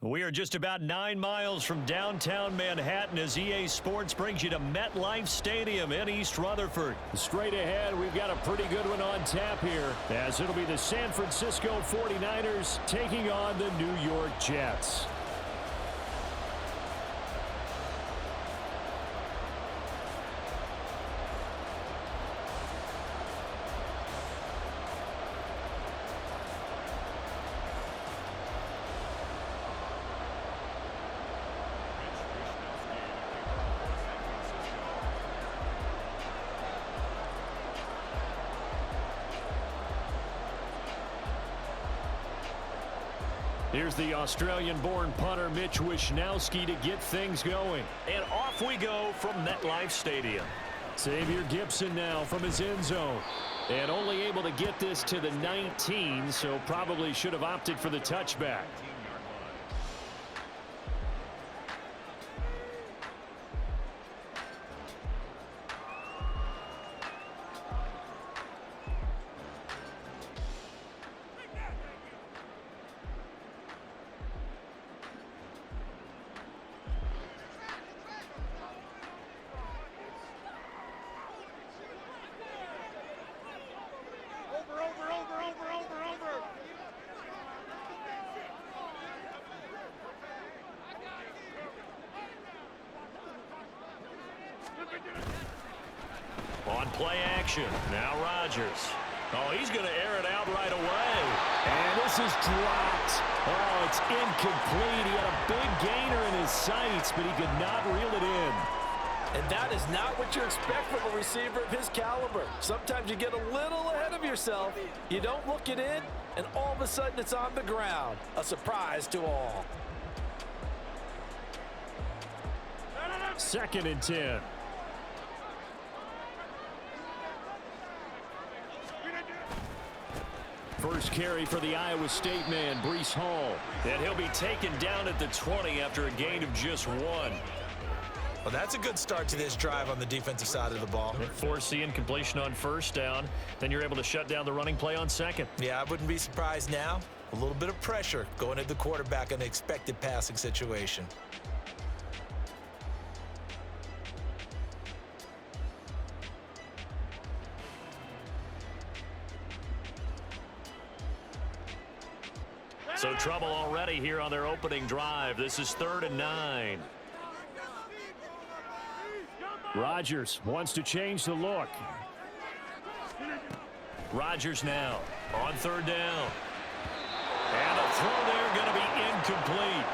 We are just about 9 miles from downtown Manhattan as EA Sports brings you to MetLife Stadium in East Rutherford. Straight ahead, we've got a pretty good one on tap here, as it'll be the San Francisco 49ers taking on the New York Jets. Here's the Australian-born punter Mitch Wishnowsky to get things going. And off we go from MetLife Stadium. Xavier Gipson now from his end zone. And only able to get this to the 19, so probably should have opted for the touchback. On play action, now Rodgers. Oh, he's going to air it out right away. And this is dropped. Oh, it's incomplete. He had a big gainer in his sights, but he could not reel it in. And that is not what you expect from a receiver of his caliber. Sometimes you get a little ahead of yourself. You don't look it in, and all of a sudden it's on the ground. A surprise to all. 2nd and 10. First carry for the Iowa State man, Breece Hall. And he'll be taken down at the 20 after a gain of just 1. Well, that's a good start to this drive on the defensive side of the ball. Force the incompletion on first down. Then you're able to shut down the running play on second. Yeah, I wouldn't be surprised now. A little bit of pressure going at the quarterback in an expected passing situation. So trouble already here on their opening drive. This is 3rd and 9. Rodgers wants to change the look. Rodgers now on 3rd down. And a throw there going to be incomplete.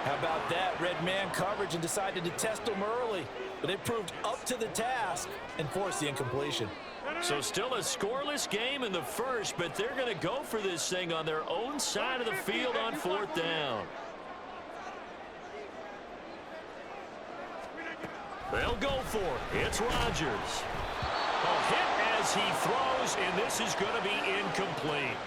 How about that? Red man coverage and decided to test him early. But they proved up to the task and forced the incompletion. So still a scoreless game in the first, but they're going to go for this thing on their own side of the field on 4th down. They'll go for it. It's Rodgers. A hit as he throws, and this is going to be incomplete.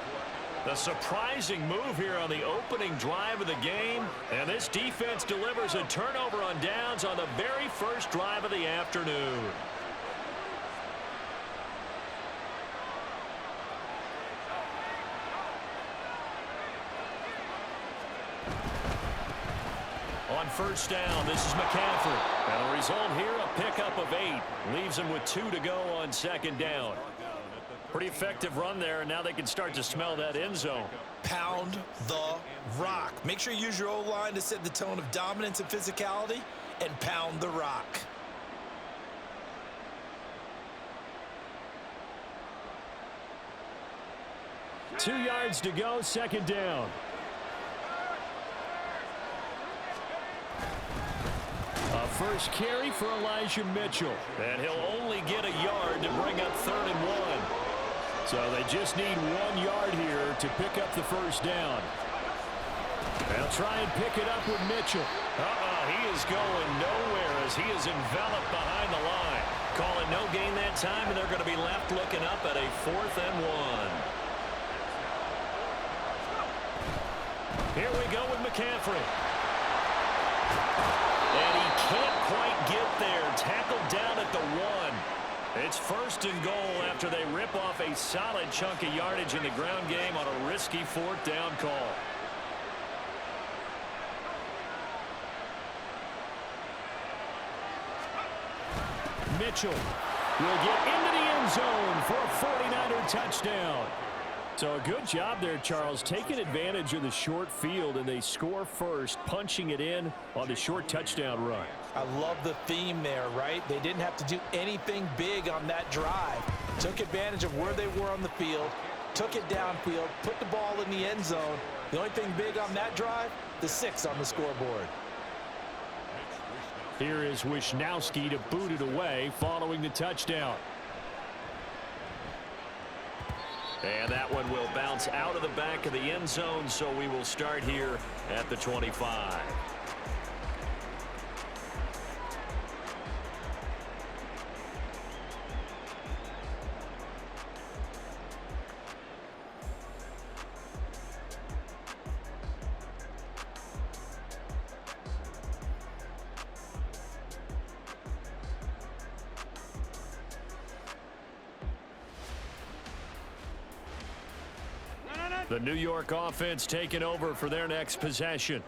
The surprising move here on the opening drive of the game, and this defense delivers a turnover on downs on the very first drive of the afternoon. On first down, this is McCaffrey. And the result here, a pickup of 8. Leaves him with 2 to go on 2nd down. Pretty effective run there, and now they can start to smell that end zone. Pound the rock. Make sure you use your O-line to set the tone of dominance and physicality, and pound the rock. Two yards to go, 2nd down. A first carry for Elijah Mitchell. And he'll only get a yard to bring up 3rd and 1. So they just need 1 yard here to pick up the first down. They'll try and pick it up with Mitchell. He is going nowhere as he is enveloped behind the line. Call it no gain that time, and they're going to be left looking up at a 4th and 1. Here we go with McCaffrey. And he can't quite get there. Tackled down at the 1. It's 1st and goal after they rip off a solid chunk of yardage in the ground game on a risky 4th down call. Mitchell will get into the end zone for a 49er touchdown. So a good job there, Charles, taking advantage of the short field, and they score first, punching it in on the short touchdown run. I love the theme there, right? They didn't have to do anything big on that drive. Took advantage of where they were on the field, took it downfield, put the ball in the end zone. The only thing big on that drive, the 6 on the scoreboard. Here is Wisnowski to boot it away following the touchdown. And that one will bounce out of the back of the end zone, so we will start here at the 25. The New York offense taking over for their next possession.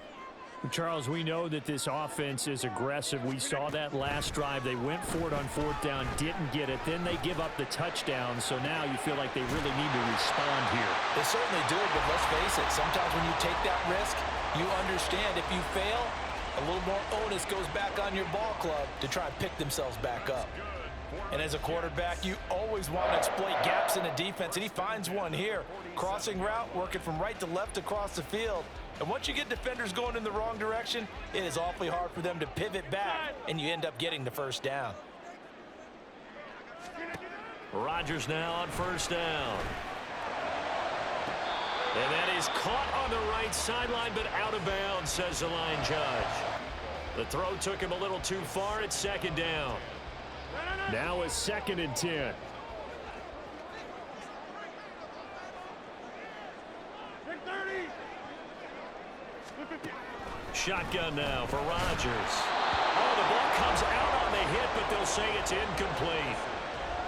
Charles, we know that this offense is aggressive. We saw that last drive. They went for it on 4th down, didn't get it. Then they give up the touchdown. So now you feel like they really need to respond here. They certainly do, but let's face it. Sometimes when you take that risk, you understand if you fail, a little more onus goes back on your ball club to try and pick themselves back up. And as a quarterback, you always want to exploit gaps in the defense, and he finds one here. Crossing route, working from right to left across the field. And once you get defenders going in the wrong direction, it is awfully hard for them to pivot back, and you end up getting the first down. Rodgers now on 1st down. And that is caught on the right sideline, but out of bounds, says the line judge. The throw took him a little too far. It's 2nd down. Now it's 2nd and 10. Shotgun now for Rodgers. Oh, the ball comes out on the hit, but they'll say it's incomplete.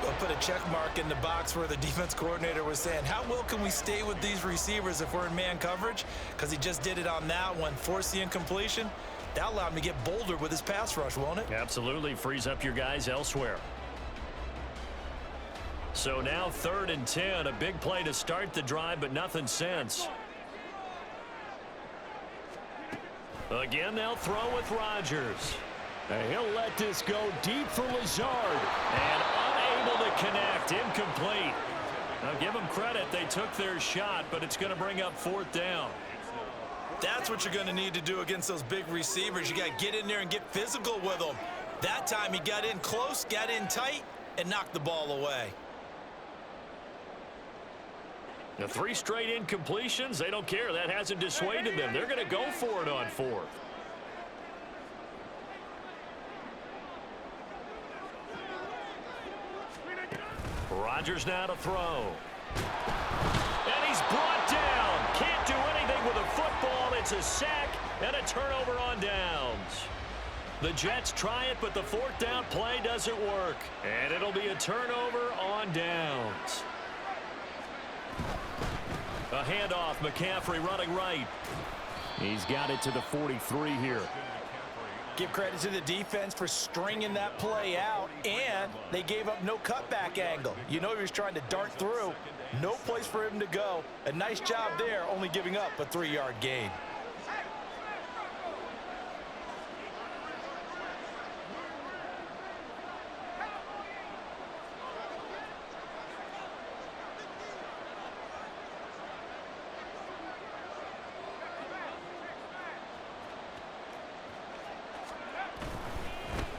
They'll put a check mark in the box where the defense coordinator was saying, how well can we stay with these receivers if we're in man coverage? Because he just did it on that one, forced the incompletion. That allowed him to get bolder with his pass rush, won't it? Absolutely. Frees up your guys elsewhere. So now 3rd and 10. A big play to start the drive, but nothing since. Again, they'll throw with Rodgers. And he'll let this go deep for Lazard. And unable to connect. Incomplete. Now give them credit. They took their shot, but it's going to bring up 4th down. That's what you're going to need to do against those big receivers. You got to get in there and get physical with them. That time he got in close, got in tight, and knocked the ball away. The 3 straight incompletions, they don't care. That hasn't dissuaded them. They're going to go for it on 4th. Rodgers now to throw. And he's brought down. Can't do anything with a football. It's a sack and a turnover on downs. The Jets try it, but the 4th down play doesn't work. And it'll be a turnover on downs. A handoff, McCaffrey running right. He's got it to the 43 here. Give credit to the defense for stringing that play out, and they gave up no cutback angle. You know he was trying to dart through. No place for him to go. A nice job there, only giving up a 3-yard gain.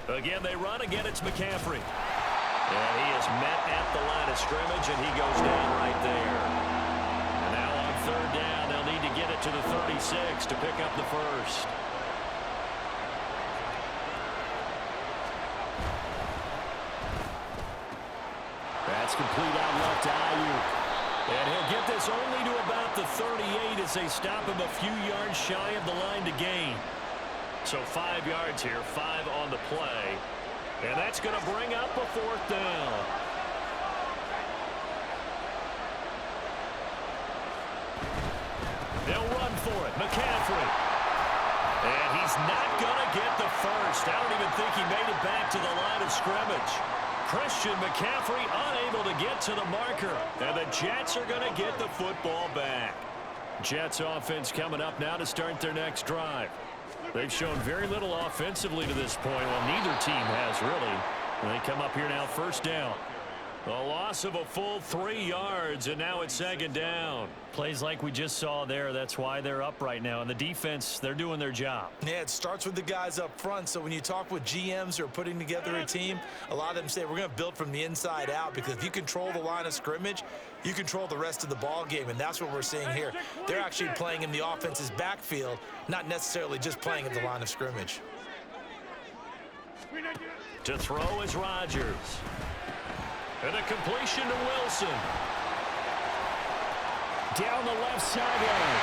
Again, they run. Again, it's McCaffrey. And he is met at the line of scrimmage, and he goes down right there. And now on 3rd down, they'll need to get it to the 36 to pick up the first. That's complete out left to Ayuk. And he'll get this only to about the 38 as they stop him a few yards shy of the line to gain. So 5 yards here, 5 on the play. And that's going to bring up a 4th down. They'll run for it. McCaffrey. And he's not going to get the first. I don't even think he made it back to the line of scrimmage. Christian McCaffrey unable to get to the marker. And the Jets are going to get the football back. Jets offense coming up now to start their next drive. They've shown very little offensively to this point. Well, neither team has really. And they come up here now first down. A loss of a full 3 yards, and now it's second down. Plays like we just saw there. That's why they're up right now. And the defense, they're doing their job. Yeah, it starts with the guys up front. So when you talk with GMs who are putting together a team, a lot of them say we're going to build from the inside out, because if you control the line of scrimmage, you control the rest of the ball game, and that's what we're seeing here. They're actually playing in the offense's backfield, not necessarily just playing at the line of scrimmage. To throw is Rodgers. And a completion to Wilson. Down the left sideline.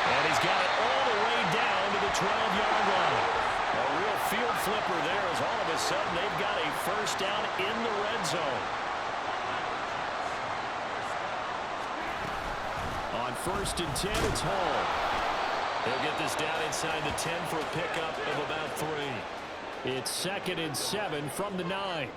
And he's got it all the way down to the 12-yard line. A real field flipper there, as all of a sudden they've got a first down in the red zone. On 1st and 10, it's Hall. They'll get this down inside the 10 for a pickup of about 3. It's 2nd and 7 from the 9.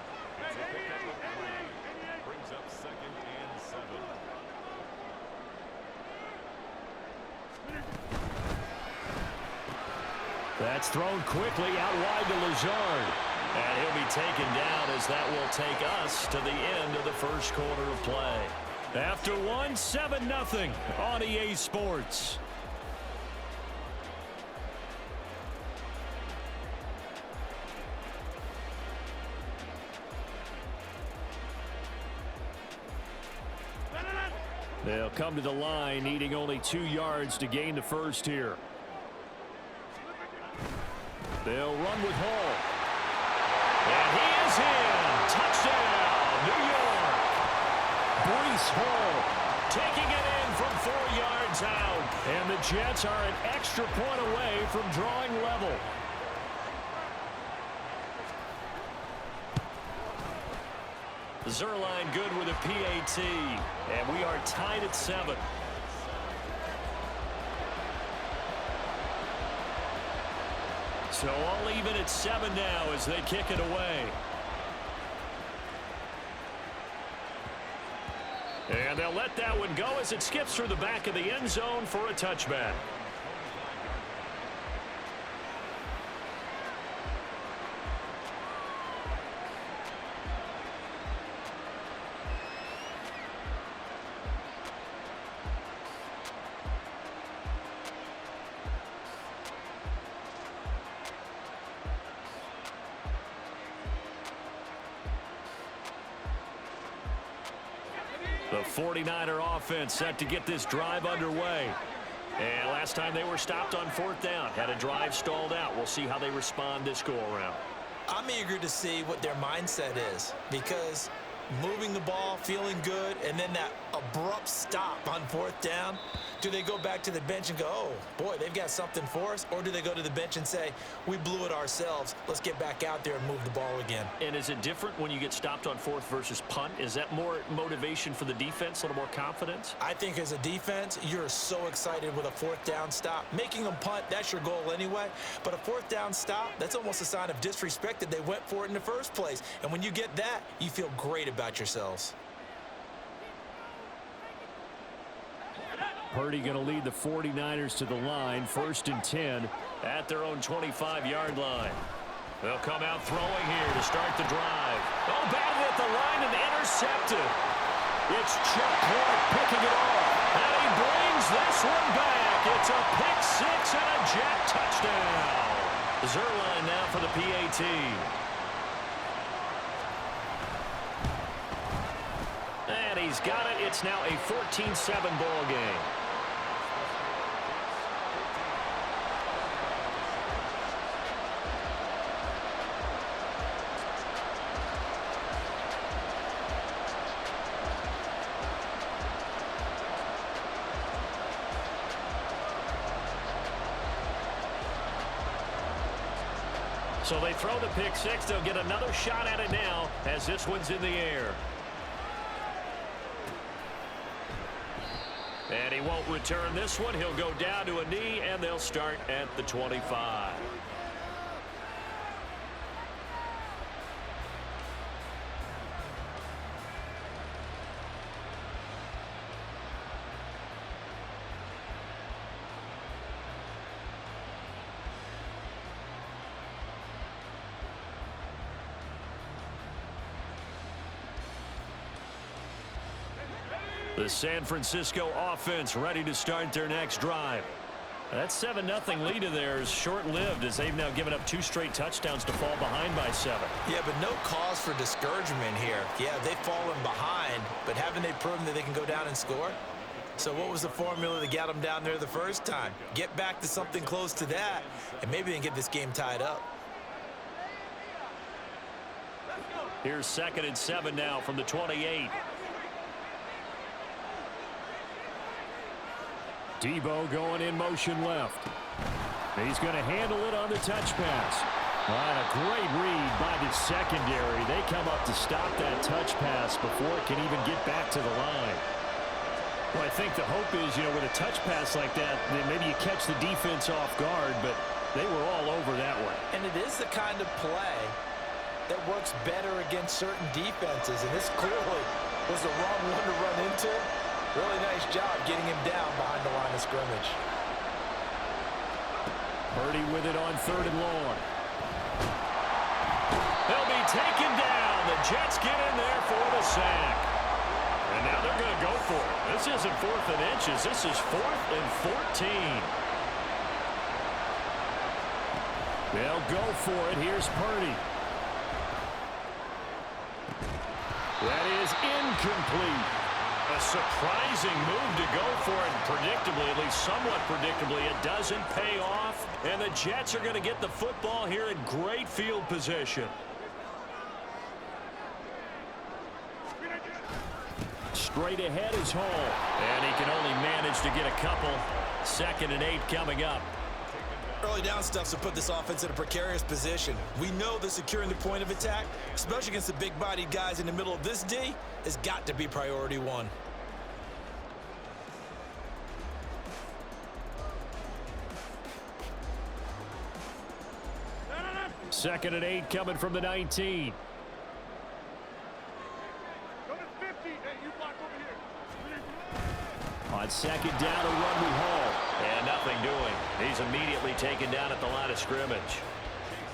That's thrown quickly out wide to Lazard. And he'll be taken down, as that will take us to the end of the first quarter of play. After one, 7-0 on EA Sports. They'll come to the line, needing only 2 yards to gain the first here. They'll run with Hall. And he is in. Touchdown, New York. Breece Hall Taking it in from 4 yards out. And the Jets are an extra point away from drawing level. Zerline good with a PAT. And we are tied at 7. So all even at 7 now as they kick it away. And they'll let that one go as it skips through the back of the end zone for a touchback. The 49er offense set to get this drive underway. And last time they were stopped on 4th down, had a drive stalled out. We'll see how they respond this go-around. I'm eager to see what their mindset is, because moving the ball, feeling good, and then that abrupt stop on 4th down, do they go back to the bench and go, oh, boy, they've got something for us? Or do they go to the bench and say, we blew it ourselves, let's get back out there and move the ball again? And is it different when you get stopped on 4th versus punt? Is that more motivation for the defense, a little more confidence? I think as a defense, you're so excited with a 4th down stop. Making them punt, that's your goal anyway. But a 4th down stop, that's almost a sign of disrespect that they went for it in the first place. And when you get that, you feel great about yourselves. Purdy going to lead the 49ers to the line, 1st and 10 at their own 25-yard line. They'll come out throwing here to start the drive. Oh, batted at the line and intercepted. It's Chuck Clark picking it off. And he brings this one back. It's a pick 6 and a Jet touchdown. Zerline now for the PAT. And he's got it. It's now a 14-7 ball game. So they throw the pick 6. They'll get another shot at it now as this one's in the air. And he won't return this one. He'll go down to a knee, and they'll start at the 25. The San Francisco offense ready to start their next drive. That 7-0 lead of theirs short-lived as they've now given up 2 straight touchdowns to fall behind by 7. Yeah, but no cause for discouragement here. Yeah, they've fallen behind, but haven't they proven that they can go down and score? So what was the formula that got them down there the first time? Get back to something close to that, and maybe they can get this game tied up. Here's 2nd and 7 now from the 28. Debo going in motion left. He's going to handle it on the touch pass. And a great read by the secondary. They come up to stop that touch pass before it can even get back to the line. Well, I think the hope is, with a touch pass like that, then maybe you catch the defense off guard, but they were all over that one. And it is the kind of play that works better against certain defenses, and this clearly was the wrong one to run into. Really nice job getting him down behind the line of scrimmage. Purdy with it on 3rd and long. They'll be taken down. The Jets get in there for the sack. And now they're going to go for it. This isn't 4th and inches. This is 4th and 14. They'll go for it. Here's Purdy. That is incomplete. A surprising move to go for it. Predictably, at least somewhat predictably, it doesn't pay off. And the Jets are going to get the football here in great field position. Straight ahead is Hall. And he can only manage to get a couple. 2nd and 8 coming up. Early down stuff to put this offense in a precarious position. We know that securing the point of attack, especially against the big-bodied guys in the middle of this D, has got to be priority 1. 2nd and 8 coming from the 19. On 2nd down, a run with Hall. And nothing doing. He's immediately taken down at the line of scrimmage.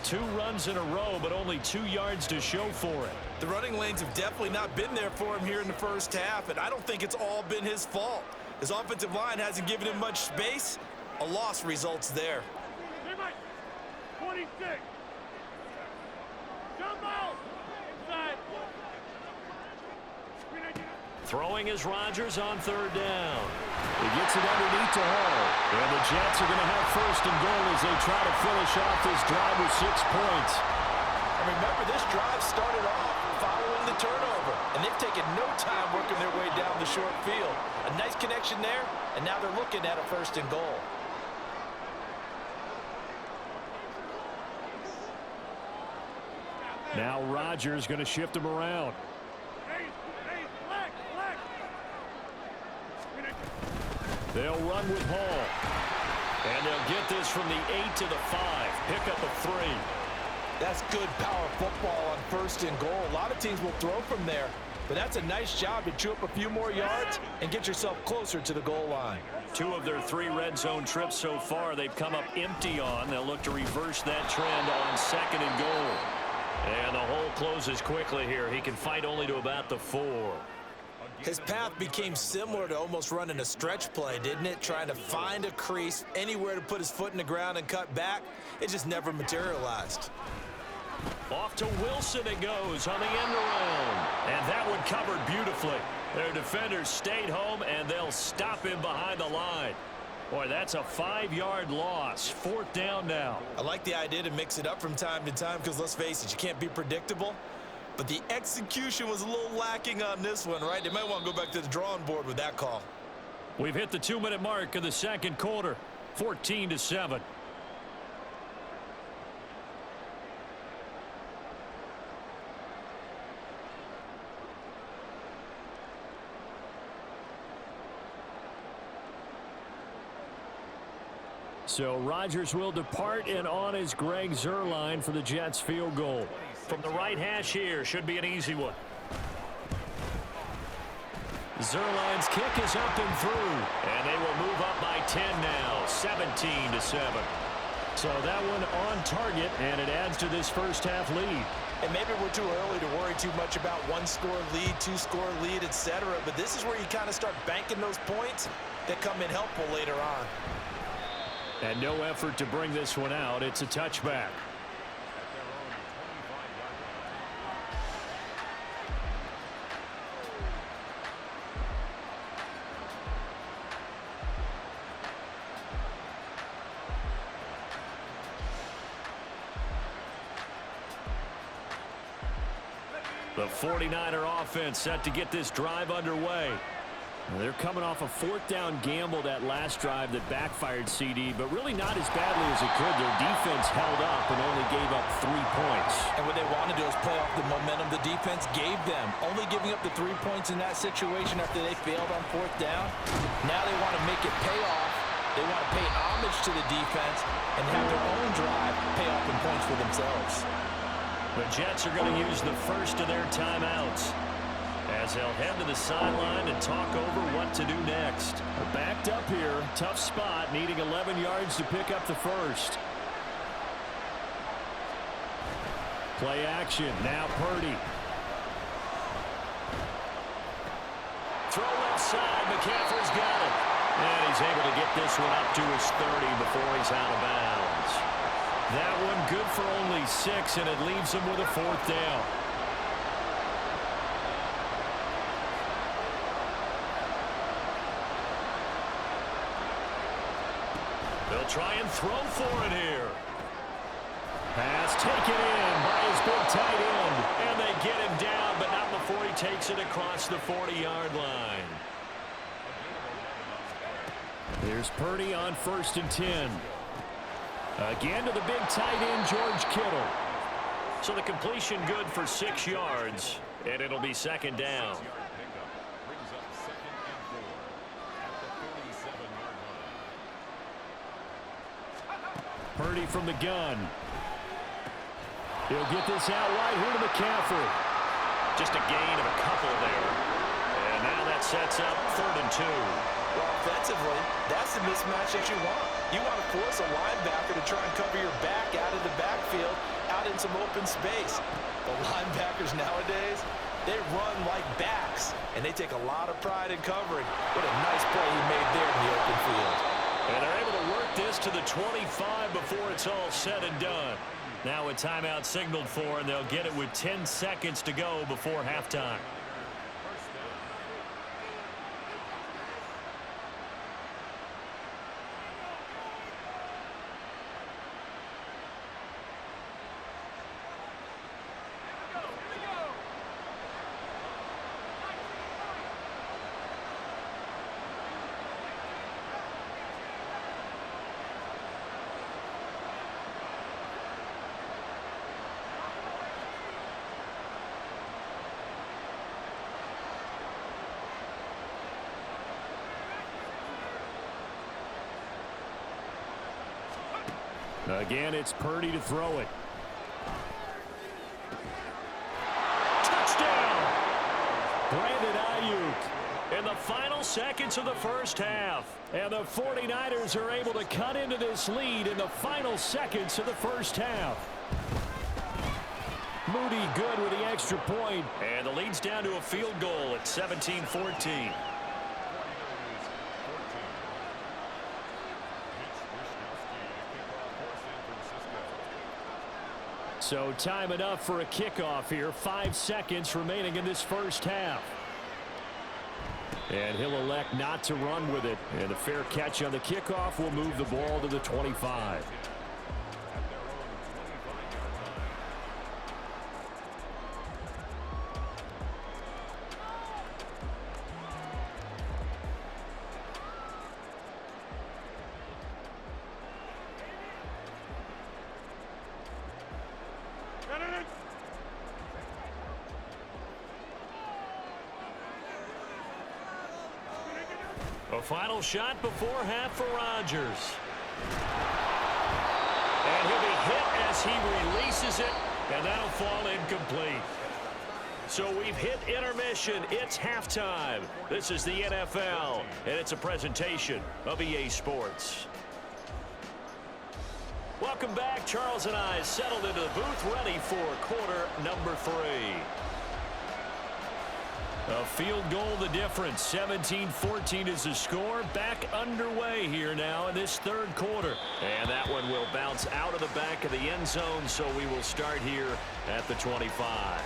2 runs in a row, but only 2 yards to show for it. The running lanes have definitely not been there for him here in the first half, and I don't think it's all been his fault. His offensive line hasn't given him much space. A loss results there. 26. Jump out. Inside. Throwing is Rodgers on 3rd down. He gets it underneath to Hall. And the Jets are going to have 1st and goal as they try to finish off this drive with 6 points. And remember, this drive started off following the turnover, and they've taken no time working their way down the short field. A nice connection there, and now they're looking at a 1st and goal. Now Rodgers going to shift him around. They'll run with Hall. And they'll get this from the 8 to the 5. Pick up a 3. That's good power football on 1st and goal. A lot of teams will throw from there, but that's a nice job to chew up a few more yards and get yourself closer to the goal line. 2 of their 3 red zone trips so far they've come up empty on. They'll look to reverse that trend on 2nd and goal. And the hole closes quickly here. He can fight only to about the 4. His path became similar to almost running a stretch play, didn't it? Trying to find a crease, anywhere to put his foot in the ground and cut back. It just never materialized. Off to Wilson it goes on the end around. And that one covered beautifully. Their defenders stayed home, and they'll stop him behind the line. Boy, that's a 5-yard loss. 4th down now. I like the idea to mix it up from time to time because, let's face it, you can't be predictable. But the execution was a little lacking on this one, right? They might want to go back to the drawing board with that call. We've hit the 2-minute mark of the 2nd quarter. 14-7. So Rodgers will depart, and on is Greg Zuerlein for the Jets field goal. From the right hash here, should be an easy one. Zuerlein's kick is up and through. And they will move up by 10 now, 17-7. So that one on target, and it adds to this first half lead. And maybe we're too early to worry too much about one-score lead, two-score lead, etc. But this is where you kind of start banking those points that come in helpful later on. And no effort to bring this one out. It's a touchback. The 49er offense set to get this drive underway. They're coming off a fourth down gamble that last drive that backfired, CD, but really not as badly as it could. Their defense held up and only gave up 3 points. And what they wanted to do is play off the momentum the defense gave them. Only giving up the 3 points in that situation after they failed on fourth down. Now they want to make it pay off. They want to pay homage to the defense and have their own drive pay off in points for themselves. The Jets are going to use the first of their timeouts as they'll head to the sideline and talk over what to do next. They're backed up here. Tough spot, needing 11 yards to pick up the first. Play action. Now Purdy. Throw left side. McCaffrey's got it. And he's able to get this one up to his 30 before he's out of bounds. That one good for only 6, and it leaves him with a fourth down. They'll try and throw for it here. Pass taken in by his big tight end. And they get him down, but not before he takes it across the 40-yard line. Here's Purdy on 1st and 10. Again to the big tight end, George Kittle. So the completion good for 6 yards, and it'll be second down. Purdy from the gun. He'll get this out wide here to McCaffrey. Just a gain of a couple there. And now that sets up 3rd and 2. Well, offensively, that's the mismatch that you want. You want to force a linebacker to try and cover your back out of the backfield, out in some open space. The linebackers nowadays, they run like backs, and they take a lot of pride in covering. What a nice play he made there in the open field. And they're able to work this to the 25 before it's all said and done. Now a timeout signaled for, and they'll get it with 10 seconds to go before halftime. Again, it's Purdy to throw it. Touchdown! Brandon Ayuk in the final seconds of the first half. And the 49ers are able to cut into this lead in the final seconds of the first half. Moody good with the extra point. And the lead's down to a field goal at 17-14. So time enough for a kickoff here. 5 seconds remaining in this first half. And he'll elect not to run with it. And a fair catch on the kickoff will move the ball to the 25. A final shot before half for Rodgers. And he'll be hit as he releases it, and that'll fall incomplete. So we've hit intermission. It's halftime. This is the NFL, and it's a presentation of EA Sports. Welcome back. Charles and I settled into the booth, ready for quarter number 3. A field goal the difference. 17-14 is the score. Back underway here now in this third quarter. And that one will bounce out of the back of the end zone, so we will start here at the 25.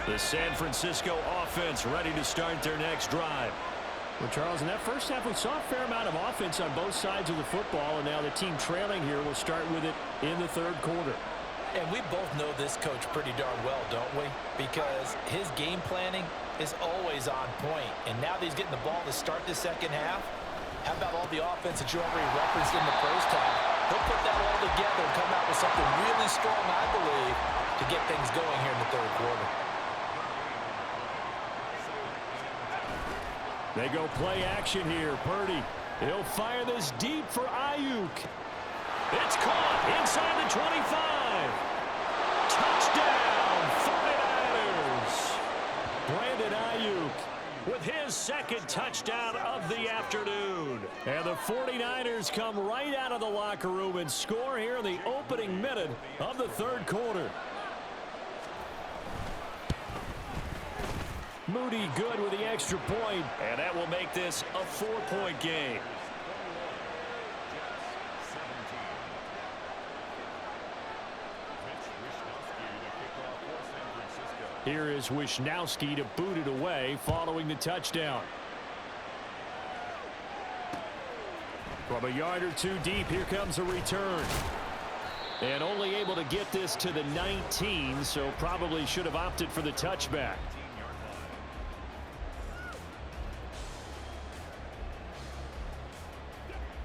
The San Francisco offense ready to start their next drive. Well, Charles, in that first half, we saw a fair amount of offense on both sides of the football, and now the team trailing here will start with it in the third quarter. And we both know this coach pretty darn well, don't we? Because his game planning is always on point. And now that he's getting the ball to start the second half, how about all the offense that you already referenced in the first half? He'll put that all together and come out with something really strong, I believe, to get things going here in the third quarter. They go play action here. Purdy. He'll fire this deep for Ayuk. It's caught inside the 25. Touchdown, 49ers. Brandon Ayuk with his second touchdown of the afternoon. And the 49ers come right out of the locker room and score here in the opening minute of the third quarter. Moody good with the extra point. And that will make this a 4-point game. Here is Wisnowski to boot it away following the touchdown. From a yard or two deep, here comes a return. And only able to get this to the 19, so probably should have opted for the touchback.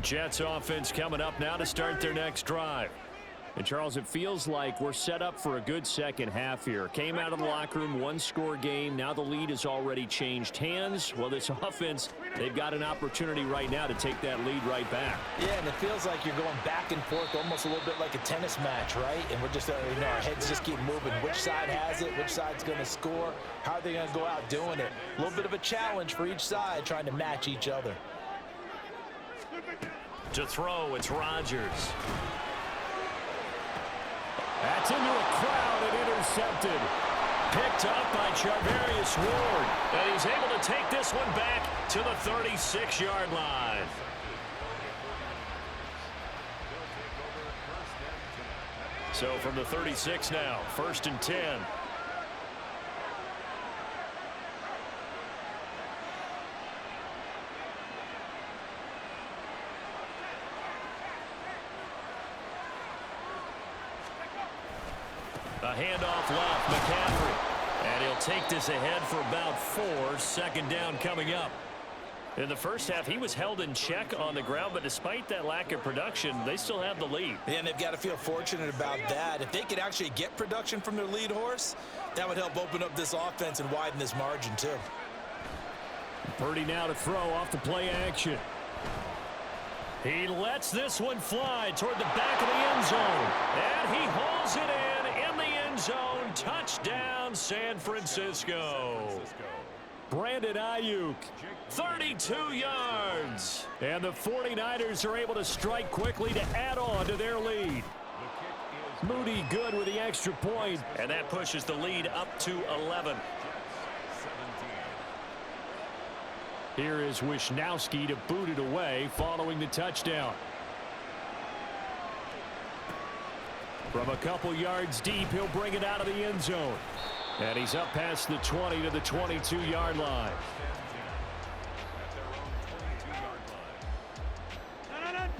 Jets offense coming up now to start their next drive. And Charles, it feels like we're set up for a good second half here. Came out of the locker room, one-score game. Now the lead has already changed hands. Well, this offense, they've got an opportunity right now to take that lead right back. Yeah, and it feels like you're going back and forth almost a little bit like a tennis match, right? And we're just, our heads just keep moving. Which side has it? Which side's going to score? How are they going to go out doing it? A little bit of a challenge for each side, trying to match each other. To throw, it's Rodgers. That's into a crowd and intercepted. Picked up by Charvarius Ward. And he's able to take this one back to the 36-yard line. So from the 36 now, 1st and 10. A handoff left, McCaffrey. And he'll take this ahead for about 4. 2nd down coming up. In the first half, he was held in check on the ground, but despite that lack of production, they still have the lead. Yeah, and they've got to feel fortunate about that. If they could actually get production from their lead horse, that would help open up this offense and widen this margin too. Purdy now to throw off the play action. He lets this one fly toward the back of the end zone. And he hauls it in the end zone. Touchdown, San Francisco. Brandon Ayuk. 32 yards. And the 49ers are able to strike quickly to add on to their lead. Moody good with the extra point. And that pushes the lead up to 11. Here is Wisnowski to boot it away following the touchdown. From a couple yards deep, he'll bring it out of the end zone. And he's up past the 20 to the 22-yard line.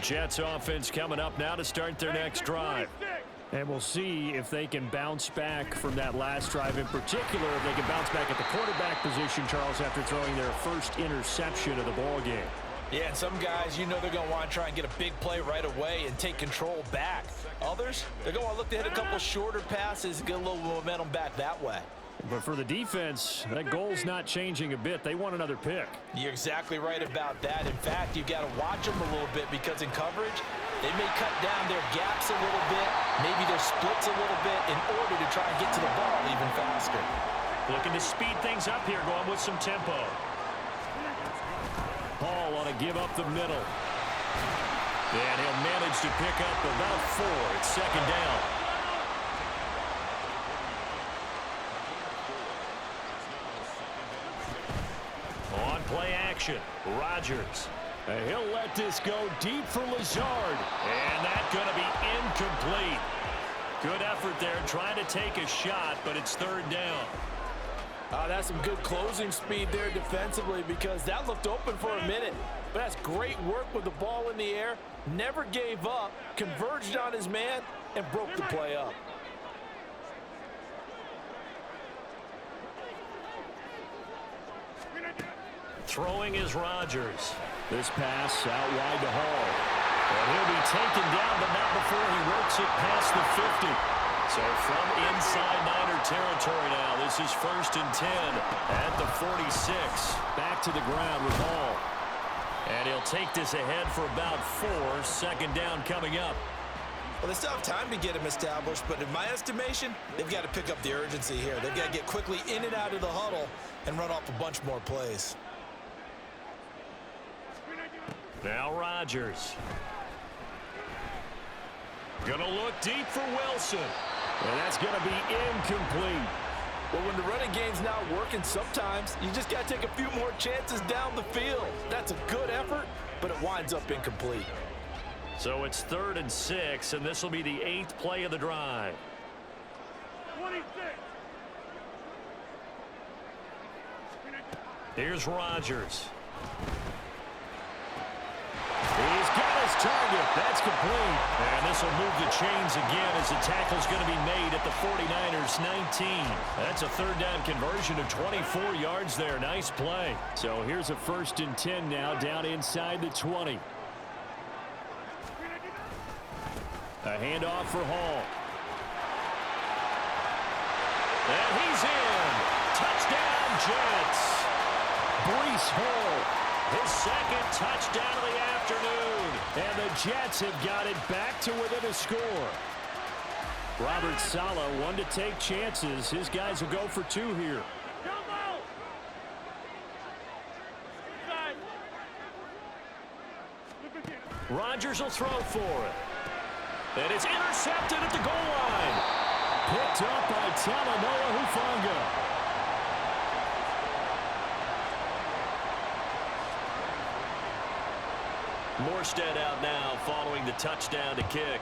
Jets offense coming up now to start their next drive. And we'll see if they can bounce back from that last drive, in particular if they can bounce back at the quarterback position, Charles, after throwing their first interception of the ball game. Yeah, and some guys, they're going to want to try and get a big play right away and take control back. Others, they're going to want to look to hit a couple shorter passes and get a little momentum back that way. But for the defense, that goal's not changing a bit. They want another pick. You're exactly right about that. In fact, you've got to watch them a little bit because in coverage, they may cut down their gaps a little bit. Maybe those splits a little bit in order to try and get to the ball even faster. Looking to speed things up here, going with some tempo. Hall on a give up the middle. And he'll manage to pick up about 4. It's second down. On play action, Rodgers. And he'll let this go deep for Lazard. And that's going to be incomplete. Good effort there, trying to take a shot, but it's third down. That's some good closing speed there defensively, because that looked open for a minute. But that's great work with the ball in the air. Never gave up, converged on his man, and broke the play up. Throwing is Rodgers. This pass out wide to Hall. And he'll be taken down, but not before he works it past the 50. So from inside Niner territory now, this is 1st and 10 at the 46. Back to the ground with Hall. And he'll take this ahead for about 4. Second down coming up. Well, they still have time to get him established, but in my estimation, they've got to pick up the urgency here. They've got to get quickly in and out of the huddle and run off a bunch more plays. Now Rodgers. Gonna look deep for Wilson. And that's going to be incomplete. But when the running game's not working, sometimes you just got to take a few more chances down the field. That's a good effort, but it winds up incomplete. So it's 3rd and 6, and this will be the 8th play of the drive. 26. Here's Rodgers. He's got his target. That's complete. And this will move the chains again as the tackle's going to be made at the 49ers 19. That's a third down conversion of 24 yards there. Nice play. So here's a 1st and 10 now down inside the 20. A handoff for Hall. And he's in. Touchdown, Jets. Breece Hall. His second touchdown of the afternoon. And the Jets have got it back to within a score. Robert Saleh, one to take chances. His guys will go for 2 here. Rodgers will throw for it. And it's intercepted at the goal line. Picked up by Talanoa Hufanga. Morstead out now following the touchdown to kick.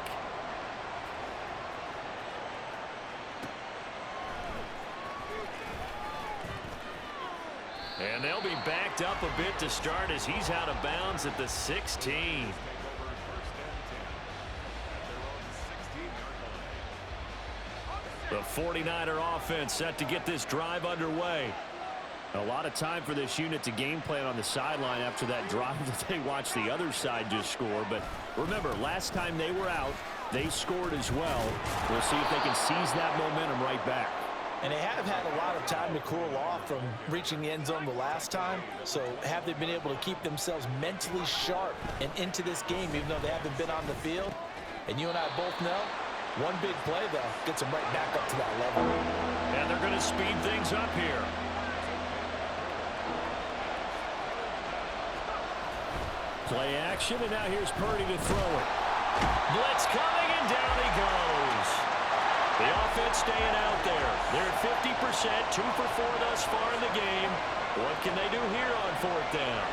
And they'll be backed up a bit to start as he's out of bounds at the 16. The 49er offense set to get this drive underway. A lot of time for this unit to game plan on the sideline after that drive that they watched the other side just score. But remember, last time they were out, they scored as well. We'll see if they can seize that momentum right back. And they have had a lot of time to cool off from reaching the end zone the last time. So have they been able to keep themselves mentally sharp and into this game, even though they haven't been on the field? And you and I both know, one big play, though, gets them right back up to that level. And they're going to speed things up here. Play action, and now here's Purdy to throw it. Blitz coming, and down he goes. The offense staying out there. They're at 50%, 2 for 4 thus far in the game. What can they do here on 4th down?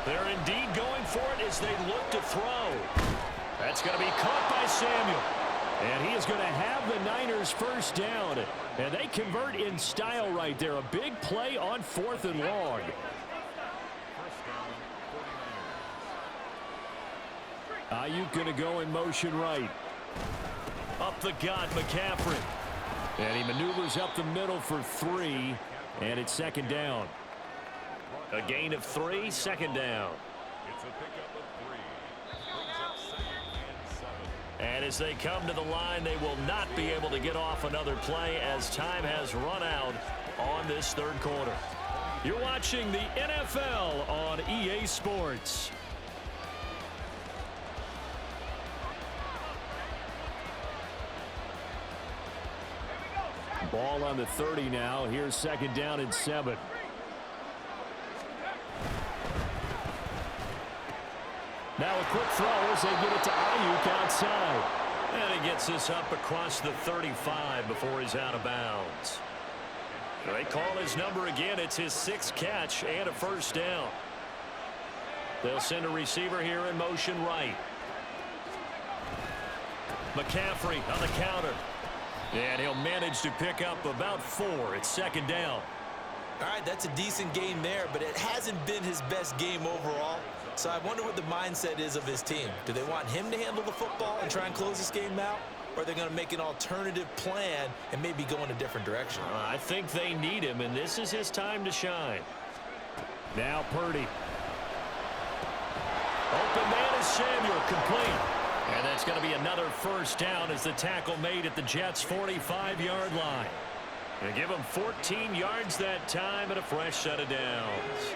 They're indeed going for it as they look to throw. That's going to be caught by Samuel. And he is going to have the Niners first down. And they convert in style right there. A big play on 4th and long. Ayuk going to go in motion right. Up the gut, McCaffrey. And he maneuvers up the middle for 3. And it's 2nd down. A gain of 3, 2nd down. It's a pickup of 3. Brings up 2nd and 7. And as they come to the line, they will not be able to get off another play as time has run out on this 3rd quarter. You're watching the NFL on EA Sports. Ball on the 30 now. Here's second down and 7. Now a quick throw as they get it to Ayuk outside. And he gets this up across the 35 before he's out of bounds. They call his number again. It's his 6th catch and a first down. They'll send a receiver here in motion right. McCaffrey on the counter. And he'll manage to pick up about 4. It's second down. All right, that's a decent game there, but it hasn't been his best game overall. So I wonder what the mindset is of his team. Do they want him to handle the football and try and close this game out? Or are they going to make an alternative plan and maybe go in a different direction? I think they need him, and this is his time to shine. Now Purdy. Open man is Samuel, complete. And that's going to be another first down as the tackle made at the Jets' 45-yard line. They give him 14 yards that time and a fresh set of downs.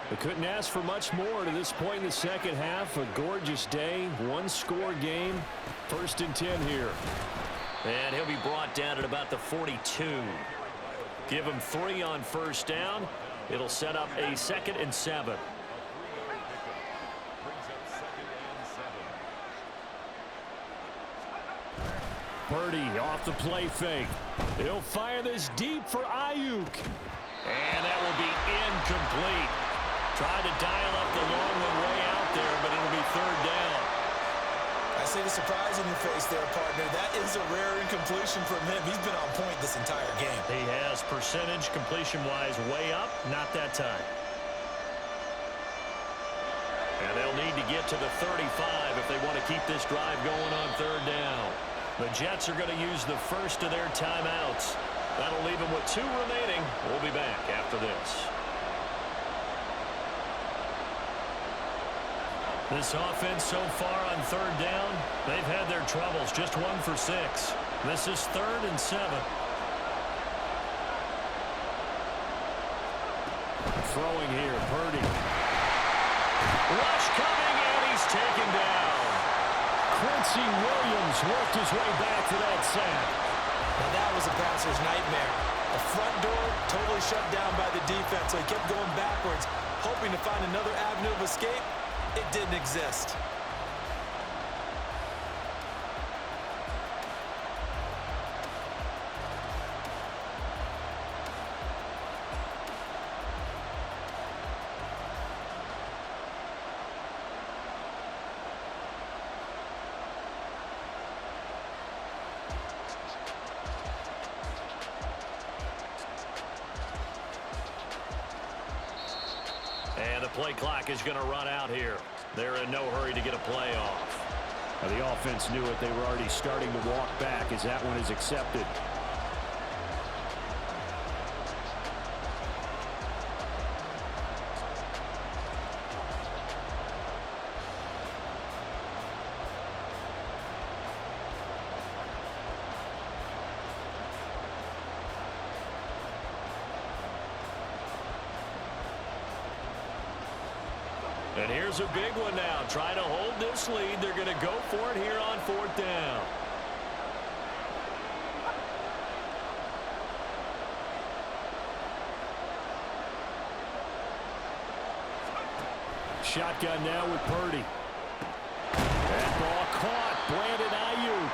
They couldn't ask for much more to this point in the second half. A gorgeous day, one-score game. 1st and 10 here. And he'll be brought down at about the 42. Give him 3 on first down. It'll set up a 2nd and 7. Purdy off the play fake. He'll fire this deep for Ayuk. And that will be incomplete. Tried to dial up the long one way out there, but it'll be 3rd down. I see the surprise in your face there, partner. That is a rare incompletion from him. He's been on point this entire game. He has percentage completion-wise way up, not that time. And they'll need to get to the 35 if they want to keep this drive going on 3rd down. The Jets are going to use the first of their timeouts. That'll leave them with 2 remaining. We'll be back after this. This offense so far on 3rd down, they've had their troubles. Just 1 for 6. This is 3rd and 7. Throwing here, Purdy. Rush coming, and he's taken down. Quincy Williams worked his way back to that sack. Now that was a passer's nightmare. The front door totally shut down by the defense, so he kept going backwards, hoping to find another avenue of escape. It didn't exist. And the play clock is going to run out here. They're in no hurry to get a play off. Well, the offense knew it. They were already starting to walk back as that one is accepted. And here's a big one now. Trying to hold this lead. They're going to go for it here on 4th down. Shotgun now with Purdy. That ball caught. Brandon Ayuk.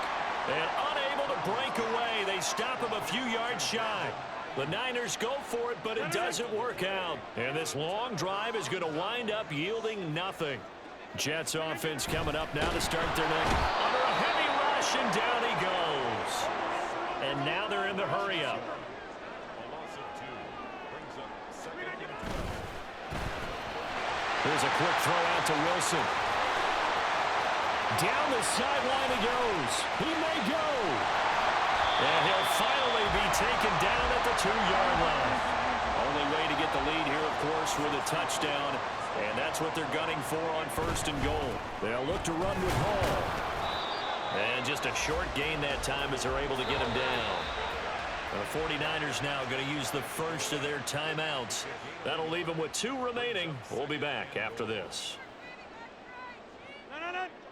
And unable to break away. They stop him a few yards shy. The Niners go for it, but it doesn't work out. And this long drive is going to wind up yielding nothing. Jets offense coming up now to start their next. Under a heavy rush, and down he goes. And now they're in the hurry-up. Here's a quick throw out to Wilson. Down the sideline he goes. He may go. And he'll finally be taken down at the 2-yard line. Only way to get the lead here, of course, with a touchdown. And that's what they're gunning for on 1st and goal. They'll look to run with Hall. And just a short gain that time as they're able to get him down. The 49ers now going to use the first of their timeouts. That'll leave them with 2 remaining. We'll be back after this.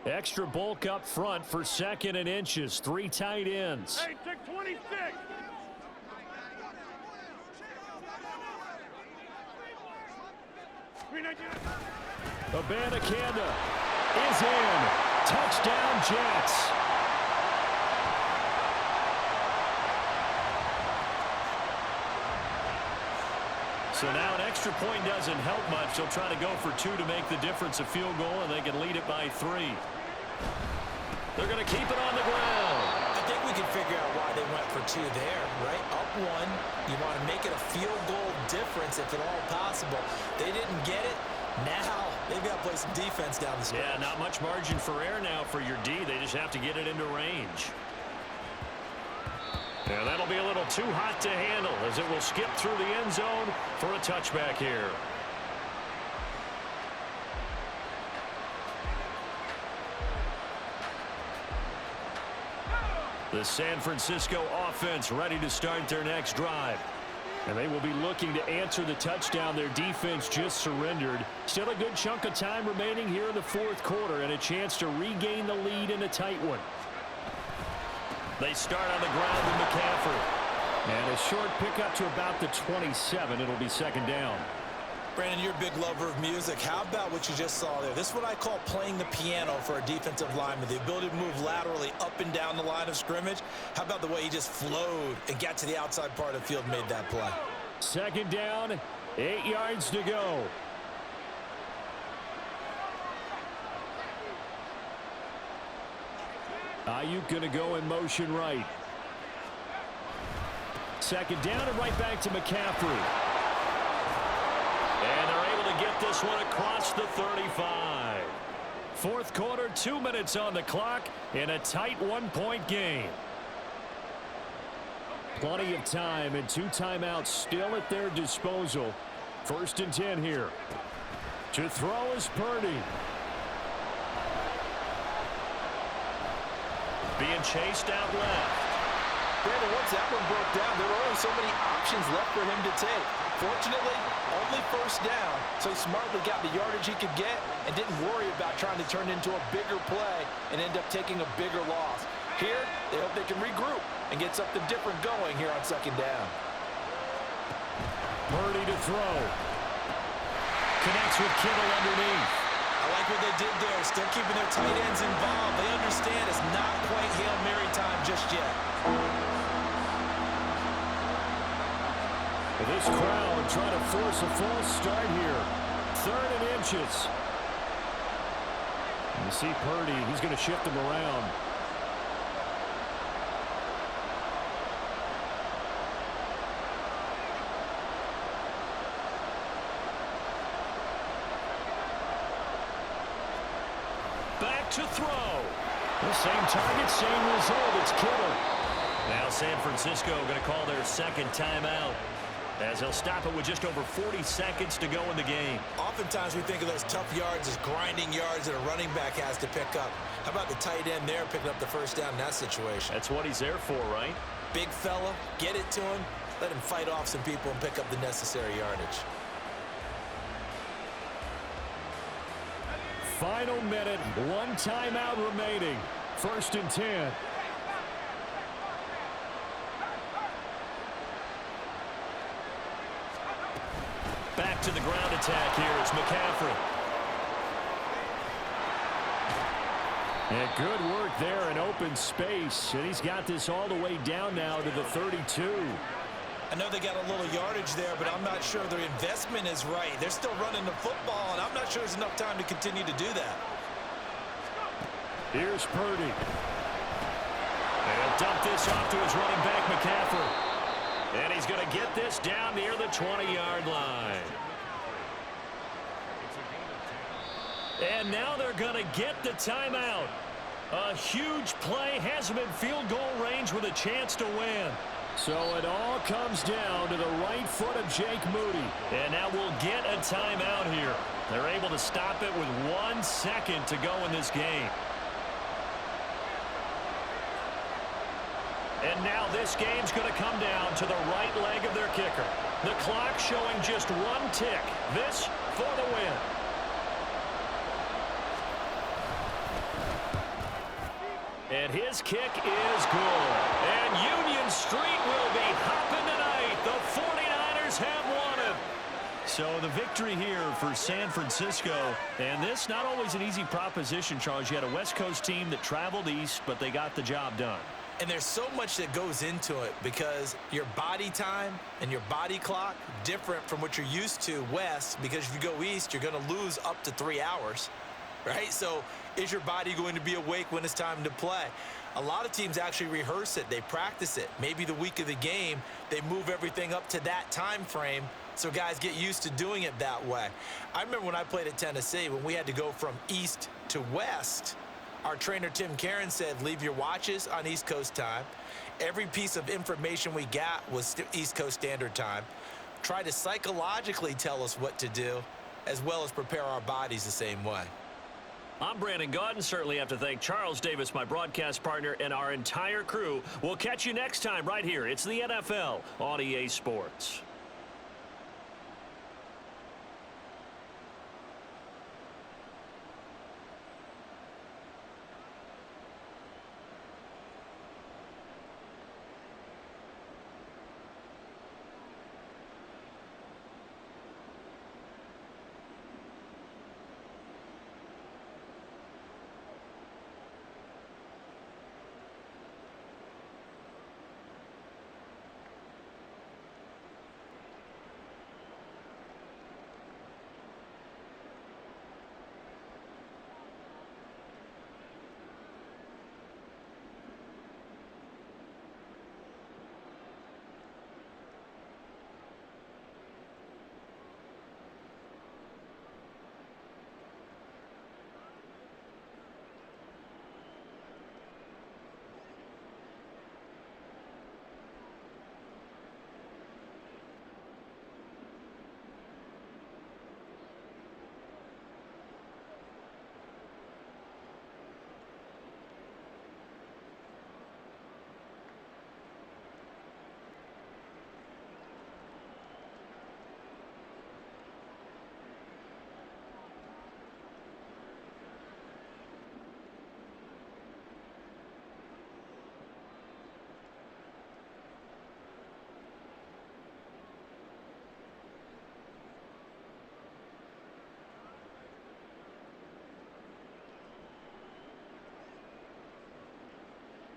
Extra bulk up front for 2nd and inches. 3 tight ends. Hey, take 26. Abanikanda is in. Touchdown, Jets. So now an extra point doesn't help much. They'll try to go for 2 to make the difference a field goal, and they can lead it by 3. They're going to keep it on the ground. I think we can figure out why they went for 2 there, right? Up 1, you want to make it a field goal difference if at all possible. They didn't get it. Now they've got to play some defense down the stretch. Yeah, not much margin for error now for your D. They just have to get it into range. Yeah, that'll be a little too hot to handle as it will skip through the end zone for a touchback here. The San Francisco offense ready to start their next drive. And they will be looking to answer the touchdown their defense just surrendered. Still a good chunk of time remaining here in the 4th quarter and a chance to regain the lead in a tight one. They start on the ground with McCaffrey. And a short pickup to about the 27. It'll be 2nd down. Brandon, you're a big lover of music. How about what you just saw there? This is what I call playing the piano for a defensive lineman. The ability to move laterally up and down the line of scrimmage. How about the way he just flowed and got to the outside part of the field and made that play? 2nd down, 8 yards to go. Ayuk going to go in motion right. 2nd down and right back to McCaffrey. And they're able to get this one across the 35. 4th quarter, 2 minutes on the clock in a tight 1-point game. Plenty of time and 2 timeouts still at their disposal. 1st and 10 here. To throw is Purdy. Being chased out left. Brandon, once that one broke down, there were only so many options left for him to take. Fortunately, only 1st down, so he smartly got the yardage he could get and didn't worry about trying to turn it into a bigger play and end up taking a bigger loss. Here, they hope they can regroup and get something different going here on 2nd down. Purdy to throw. Connects with Kittle underneath. I like what they did there, still keeping their tight ends involved. They understand it's not quite Hail Mary time just yet. This crowd trying to force a false start here. 3rd and inches. And you see Purdy, he's going to shift him around. Back to throw. The same target, same result. It's Kittle. Now San Francisco going to call their 2nd timeout, as they'll stop it with just over 40 seconds to go in the game. Oftentimes we think of those tough yards as grinding yards that a running back has to pick up. How about the tight end there picking up the 1st down in that situation? That's what he's there for, right? Big fella, get it to him, let him fight off some people and pick up the necessary yardage. Final minute, 1 timeout remaining. 1st and 10. Back to the ground attack here. It's McCaffrey. And good work there in open space. And he's got this all the way down now to the 32. I know they got a little yardage there, but I'm not sure their investment is right. They're still running the football, and I'm not sure there's enough time to continue to do that. Here's Purdy. And he'll dump this off to his running back, McCaffrey. And he's going to get this down near the 20-yard line. And now they're going to get the timeout. A huge play has him in field goal range with a chance to win. So it all comes down to the right foot of Jake Moody. And now we'll get a timeout here. They're able to stop it with 1 second to go in this game. And now this game's going to come down to the right leg of their kicker. The clock showing just one tick. This for the win. And his kick is good. And Union Street will be hopping tonight. The 49ers have won it. So the victory here for San Francisco. And this not always an easy proposition, Charles. You had a West Coast team that traveled east, but they got the job done. And there's so much that goes into it because your body time and your body clock different from what you're used to west, because if you go east, you're going to lose up to 3 hours, right? So is your body going to be awake when it's time to play? A lot of teams actually rehearse it. They practice it. Maybe the week of the game, they move everything up to that time frame so guys get used to doing it that way. I remember when I played at Tennessee, when we had to go from east to west, our trainer, Tim Karen, said, leave your watches on East Coast time. Every piece of information we got was East Coast Standard Time. Try to psychologically tell us what to do, as well as prepare our bodies the same way. I'm Brandon Gaudin. Certainly have to thank Charles Davis, my broadcast partner, and our entire crew. We'll catch you next time right here. It's the NFL on EA Sports.